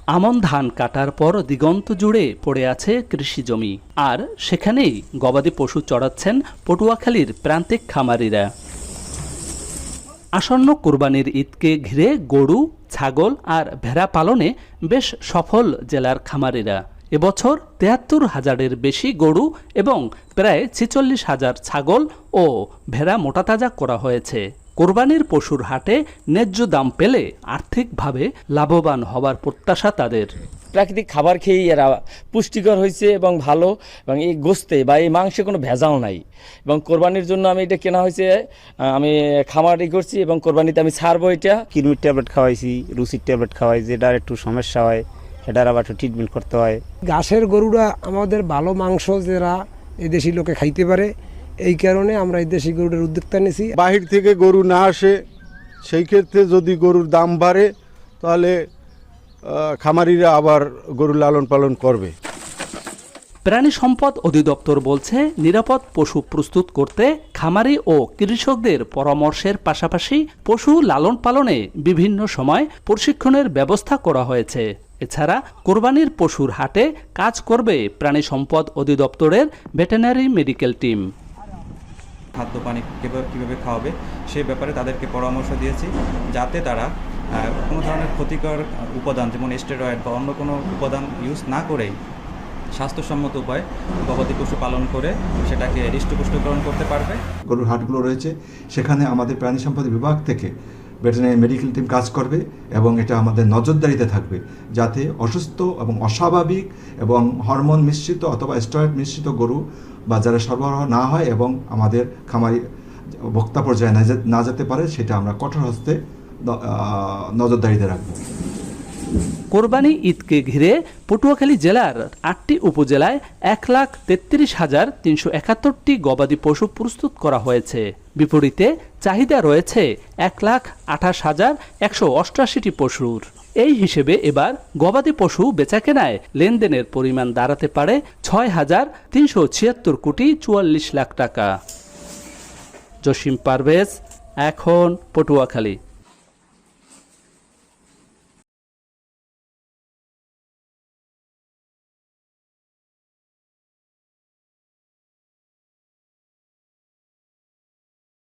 আমন ধান কাটার পর দিগন্ত জুড়ে পড়ে আছে কৃষি জমি, আর সেখানেই গবাদি পশু চড়াচ্ছেন পটুয়াখালীর প্রান্তিক খামারিরা। আসন্ন কোরবানির ঈদকে ঘিরে গরু, ছাগল আর ভেড়া পালনে বেশ সফল জেলার খামারিরা। এবছর ৭৩,০০০-এর বেশি গরু এবং প্রায় ৪৬,০০০ ছাগল ও ভেড়া মোটাতাজা করা হয়েছে। কোরবানির পশুর হাটে ন্যায্য দাম পেলে আর্থিকভাবে লাভবান হবার প্রত্যাশা তাদের। প্রাকৃতিক খাবার খেয়েই এরা পুষ্টিকর হয়েছে এবং ভালো, এবং এই গোস্তে বা এই মাংসে কোনো ভেজাল নাই। এবং কোরবানির জন্য আমি এটা কেনা হয়েছে, আমি খামারই করছি এবং কোরবানিতে আমি ছাড়বো। এটা কিডনির ট্যাবলেট খাওয়াইছি, রুচির ট্যাবলেট খাওয়াই, যেটার একটু সমস্যা হয় সেটার আবার একটু ট্রিটমেন্ট করতে হয়। ঘাসের গরুরা আমাদের ভালো মাংস যারা এই দেশি লোকে খাইতে পারে, এই কারণে আমরা এই দেশি গরুটার উদ্যোক্তা নিয়েছি। বাহির থেকে গরু না আসে, সেই ক্ষেত্রে যদি গরুর দাম বাড়ে তাহলে খামারিরা আবার গরু লালন পালন করবে। প্রাণী সম্পদ অধিদপ্তর বলছে, নিরাপদ পশু প্রস্তুত করতে খামারি ও কৃষকদের পরামর্শের পাশাপাশি পশু লালন পালনে বিভিন্ন সময় প্রশিক্ষণের ব্যবস্থা করা হয়েছে। এছাড়া কোরবানির পশুর হাটে কাজ করবে প্রাণী সম্পদ অধিদপ্তরের ভেটেরিনারি মেডিকেল টিম। খাদ্য পানি কীভাবে খাওয়াবে সেই ব্যাপারে তাদেরকে পরামর্শ দিয়েছি, যাতে তারা কোনো ধরনের ক্ষতিকর উপাদান যেমন স্টেরয়েড বা অন্য কোনো উপাদান ইউজ না করেই স্বাস্থ্যসম্মত উপায় গবাদি পশু পালন করে সেটাকে হৃষ্টপুষ্টকরণ করতে পারবে। গরুর হাটগুলো রয়েছে, সেখানে আমাদের প্রাণী সম্পদ বিভাগ থেকে ভেটেরিনারি মেডিকেল টিম কাজ করবে এবং এটা আমাদের নজরদারিতে থাকবে, যাতে অসুস্থ এবং অস্বাভাবিক এবং হরমোন মিশ্রিত অথবা স্টেরয়েড মিশ্রিত গরু বাজারে সরবরাহ না হয় এবং আমাদের খামারি ভোক্তা পর্যায়ে না যেতে পারে, সেটা আমরা কঠোর হস্তে নজরদারিতে রাখব। কোরবানি ঈদকে ঘিরে পটুয়াখালী জেলার ৮টি উপজেলায় ১,৩৩,৩৭১টি গবাদি পশু প্রস্তুত করা হয়েছে। বিপরীতে চাহিদা রয়েছে ১,২৮,১৮৮টি পশুর। এই হিসেবে এবার গবাদি পশু বেচাকেনায় লেনদেনের পরিমাণ দাঁড়াতে পারে ৬,৩৭৬ কোটি ৪৪ লাখ টাকা। জসিম পারভেজ, এখন পটুয়াখালী।